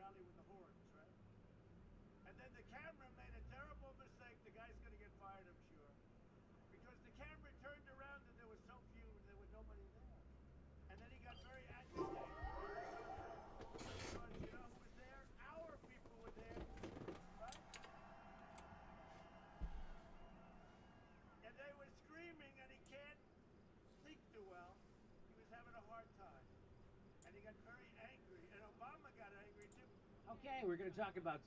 rally with the horns, right? And then the camera made a terrible mistake. The guy's going to get fired, I'm sure. Because the camera turned around and there was so few, there was nobody there. And then he got very agitated because you know who was there? Our people were there, right? And they were screaming, and he can't think too well. He was having a hard time. And he got very angry, and Obama got angry too. Okay, we're going to talk about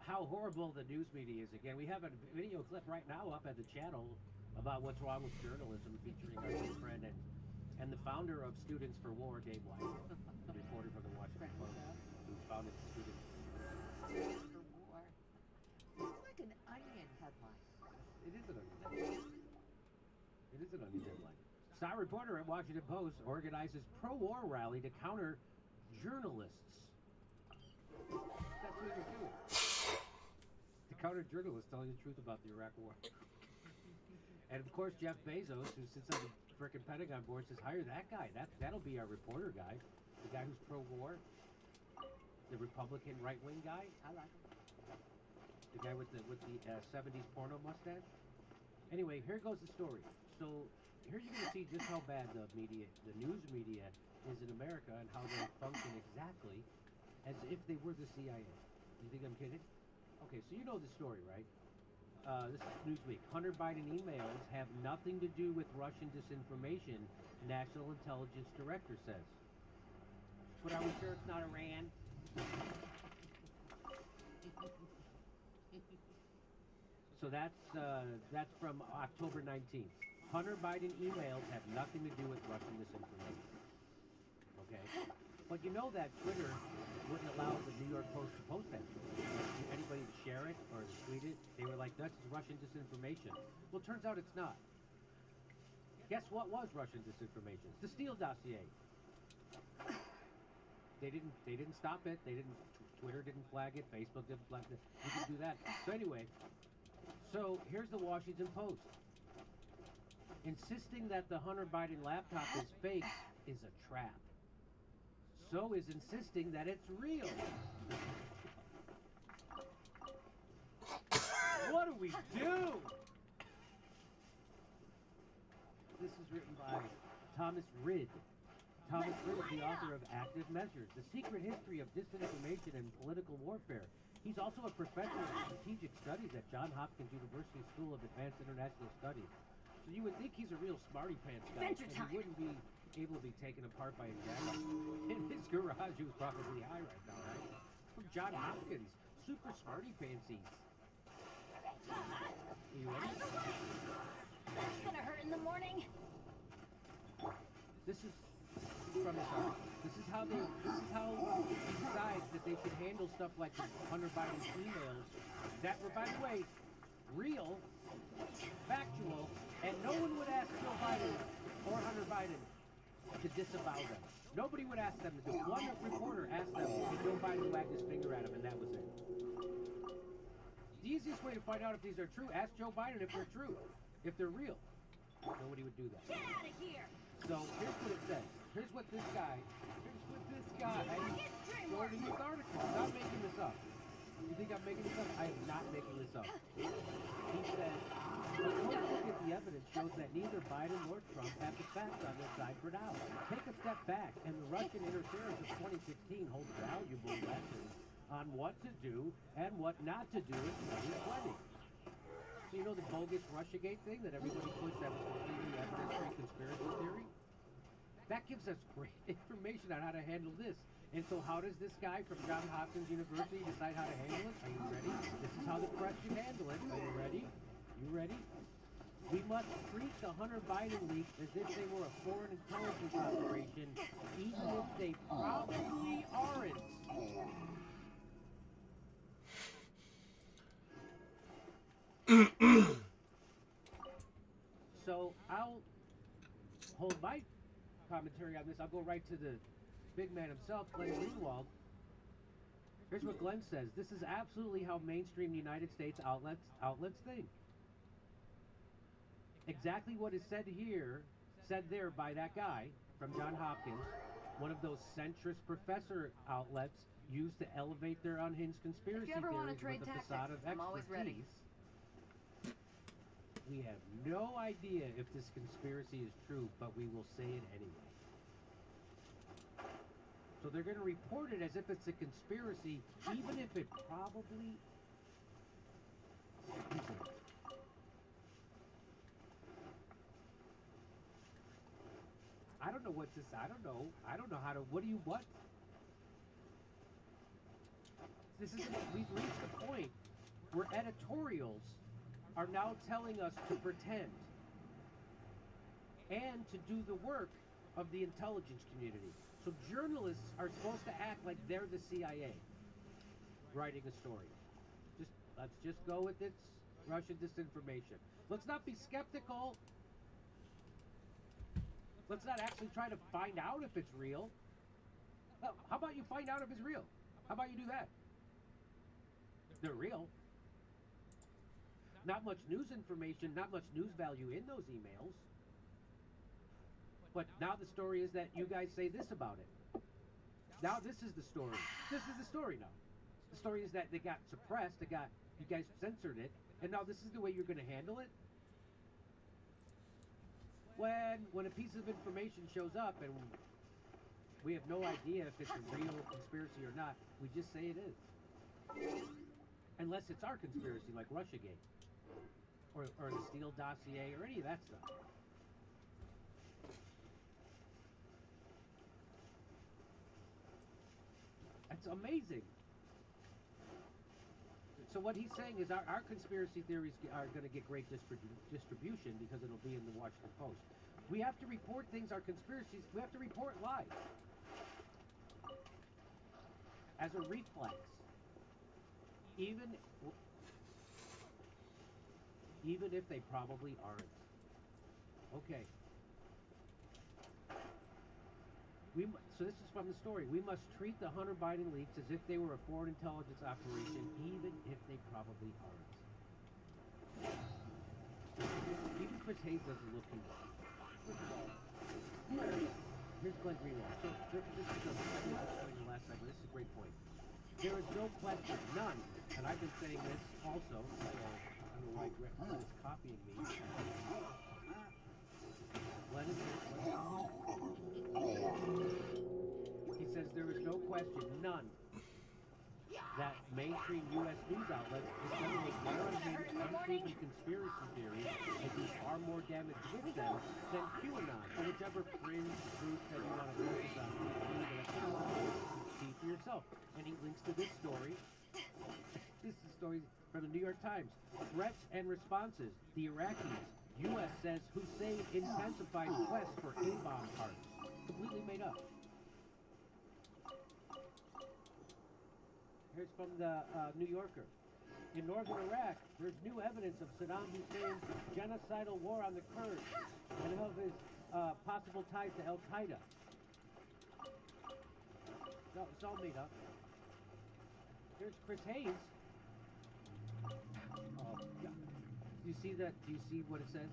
how horrible the news media is again. We have a video clip right now up at the channel about what's wrong with journalism, featuring our good friend and the founder of Students for War, Dave White, the reporter from the Washington Post, who founded Students For war. It's like an onion headline. It is an onion headline. It is an onion headline. Star reporter at Washington Post organizes pro-war rally to counter journalists. That's what he was doing. To counter journalists telling the truth about the Iraq War. And of course, Jeff Bezos, who sits on the frickin' Pentagon board, says, hire that guy. That'll be our reporter guy. The guy who's pro-war. The Republican right-wing guy. I like him. The guy with the 70s porno mustache. Anyway, here goes the story. So here you're going to see just how bad the media, the news media, is in America and how they function exactly as if they were the CIA. You think I'm kidding? Okay, so you know the story, right? This is Newsweek. Hunter Biden emails have nothing to do with Russian disinformation, National Intelligence Director says. But are we sure it's not Iran? So that's from October 19th. Hunter Biden emails have nothing to do with Russian disinformation. Okay? But you know that Twitter wouldn't allow the New York Post to post that story. Like, anybody to share it or to tweet it, they were like, that's Russian disinformation. Well, it turns out it's not. Guess what was Russian disinformation? The Steele dossier. They didn't stop it. They didn't Twitter didn't flag it. Facebook didn't flag it. We can do that. So anyway, so here's the Washington Post. Insisting that the Hunter Biden laptop is fake is a trap. So is insisting that it's real. What do we do? This is written by Thomas Rid. Thomas Rid is the author of Active Measures, The Secret History of Disinformation and Political Warfare. He's also a professor of strategic studies at Johns Hopkins University School of Advanced International Studies. So you would think he's a real smarty pants guy, and he wouldn't be able to be taken apart by a jackass. In his garage, he was probably high right now, right? From Johns Hopkins, super smarty pantsies. Are you ready? That's gonna hurt in the morning. This is from this article. This is how he decides that they should handle stuff like Hunter Biden's emails that were, by the way, real, factual, and no one would ask Joe Biden or Hunter Biden to disavow them. Nobody would ask them to do it. One reporter asked them, and Joe Biden wagged his finger at him, and that was it. The easiest way to find out if these are true, ask Joe Biden if they're true, if they're real. Nobody would do that. Get out of here! So here's what it says. Here's what this guy wrote in this article. I'm not making this up. You think I'm making this up? I am not making this up. He says, a close look at the evidence shows that neither Biden nor Trump have the facts on their side for now. Take a step back, and the Russian interference of 2016 holds valuable lessons on what to do and what not to do in 2020. So you know the bogus Russiagate thing that everybody pushed that was completely evidence-free conspiracy theory? That gives us great information on how to handle this. And so how does this guy from Johns Hopkins University decide how to handle it? Are you ready? This is how the press should handle it. Are you ready? You ready? We must treat the Hunter Biden leaks as if they were a foreign intelligence operation, even if they probably aren't. So I'll hold my commentary on this. I'll go right to the big man himself, Glenn Greenwald. Here's what Glenn says. This is absolutely how mainstream United States outlets think. Exactly what is said there by that guy from Johns Hopkins, one of those centrist professor outlets used to elevate their unhinged If you conspiracy ever want to theories with trade a tactics, facade of I'm always ready. expertise. We have no idea if this conspiracy is true, but we will say it anyway. So they're going to report it as if it's a conspiracy, even if it probably isn't. I don't know what this. I don't know. I don't know how to. What do you what? This is. We've reached the point where editorials are now telling us to pretend and to do the work of the intelligence community. So journalists are supposed to act like they're the CIA writing a story. Let's just go with its Russian disinformation. Let's not be skeptical. Let's not actually try to find out if it's real. How about you find out if it's real? How about you do that? They're real. Not much news information, not much news value in those emails. But now the story is that you guys say this about it. Now this is the story. This is the story now. The story is that they got suppressed, you guys censored it, and now this is the way you're going to handle it? When a piece of information shows up and we have no idea if it's a real conspiracy or not, we just say it is. Unless it's our conspiracy, like Russiagate, or the Steele dossier, or any of that stuff. It's amazing. So what he's saying is our conspiracy theories are going to get great distribution because it'll be in the Washington Post. We have to report things, our conspiracies, we have to report lies as a reflex. Even if they probably aren't. Okay. So this is from the story. We must treat the Hunter Biden leaks as if they were a foreign intelligence operation, even if they probably aren't. Even Chris Hayes doesn't look too. Here's Glenn Greenwald. So this is the last segment. This is a great point. There is no question, none, and I've been saying this also. So I don't know why Glenn is copying me. Glenn is here. He says there is no question, none, that mainstream U.S. news outlets disseminate more unhinged, unproven conspiracy theories and do far more damage with them than QAnon or whichever fringe group that you want to focus on. See for yourself. And he links to this story. This is a story from the New York Times. Threats and responses. The Iraqis. U.S. says Hussein intensified quest for A-bomb parts. Completely made up. Here's from the New Yorker. In northern Iraq, there's new evidence of Saddam Hussein's genocidal war on the Kurds and of his possible ties to Al-Qaeda. So it's all made up. Here's Chris Hayes. Do you see that? Do you see what it says?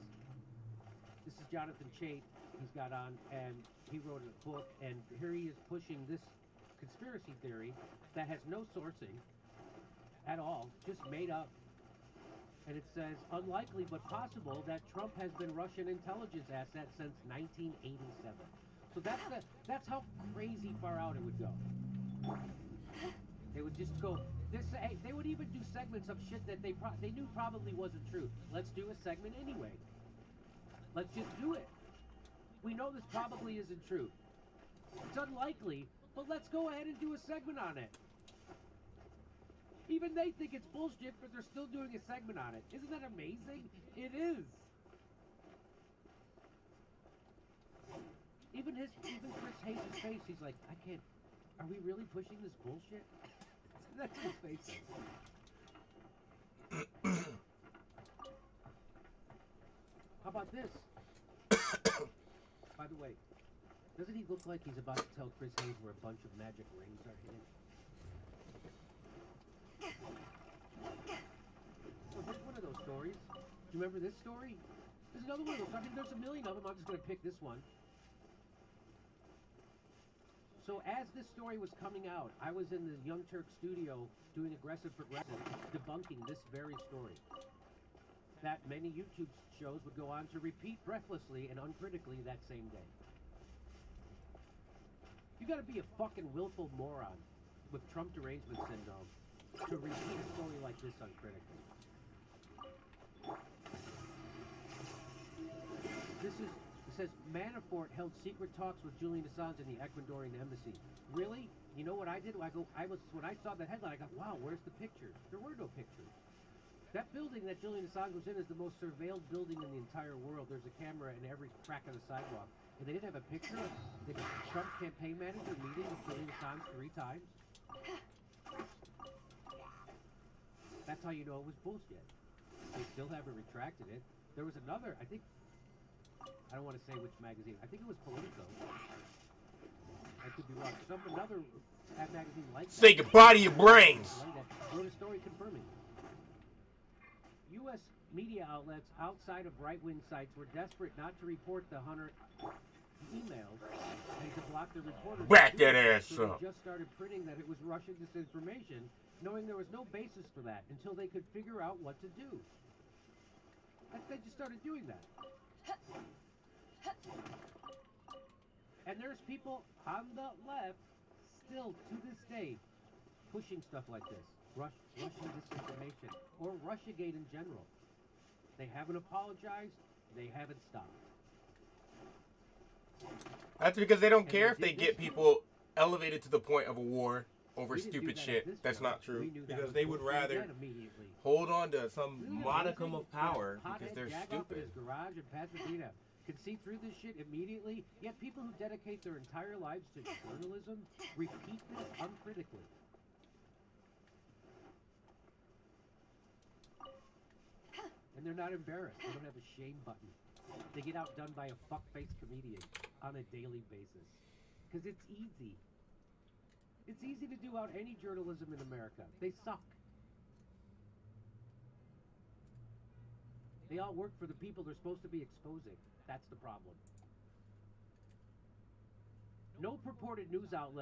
This is Jonathan Chait. He's got on, and he wrote a book, and here he is pushing this conspiracy theory that has no sourcing at all, just made up. And it says, unlikely but possible that Trump has been Russian intelligence asset since 1987. So that's how crazy far out it would go. They would just go this. Hey, they would even do segments of shit that they knew probably wasn't true. Let's do a segment anyway. Let's just do it. We know this probably isn't true. It's unlikely, but let's go ahead and do a segment on it. Even they think it's bullshit, but they're still doing a segment on it. Isn't that amazing? It is. Even Chris Hayes' face, he's like, I can't. Are we really pushing this bullshit? That's what his face is. How about this? By the way, doesn't he look like he's about to tell Chris Hayes where a bunch of magic rings are hidden? Oh, here's one of those stories. Do you remember this story? There's another one of those. I mean, there's a million of them. I'm just going to pick this one. So as this story was coming out, I was in the Young Turk studio doing aggressive progressive, debunking this very story. That many YouTube shows would go on to repeat breathlessly and uncritically that same day. You gotta be a fucking willful moron with Trump derangement syndrome to repeat a story like this uncritically. It says Manafort held secret talks with Julian Assange in the Ecuadorian embassy. Really? You know what I did? When I saw that headline, I go, wow, where's the pictures? There were no pictures. That building that Julian Assange was in is the most surveilled building in the entire world. There's a camera in every crack of the sidewalk. And they didn't have a picture of the Trump campaign manager meeting with Julian Assange 3 times. That's how you know it was bullshit. They still haven't retracted it. There was another, I don't want to say which magazine. I think it was Politico. I could be wrong. Another magazine like that. Say goodbye to your brains. Wrote a story confirming. U.S. media outlets outside of right-wing sites were desperate not to report the Hunter emails and to block the reporters. Back that ass so up. They just started printing that it was Russian disinformation, knowing there was no basis for that until they could figure out what to do. They just started doing that. And there's people on the left still to this day pushing stuff like this. Russian disinformation or Russiagate in general. They haven't apologized. They haven't stopped. That's because they don't care if they get people elevated to the point of a war over stupid shit. That's not true. Because they would rather hold on to some modicum of power because they're stupid. His garage in Pasadena can see through this shit immediately. Yet people who dedicate their entire lives to journalism repeat this uncritically. And they're not embarrassed. They don't have a shame button. They get outdone by a fuck-faced comedian on a daily basis. Because it's easy. It's easy to do out any journalism in America. They suck. They all work for the people they're supposed to be exposing. That's the problem. No purported news outlet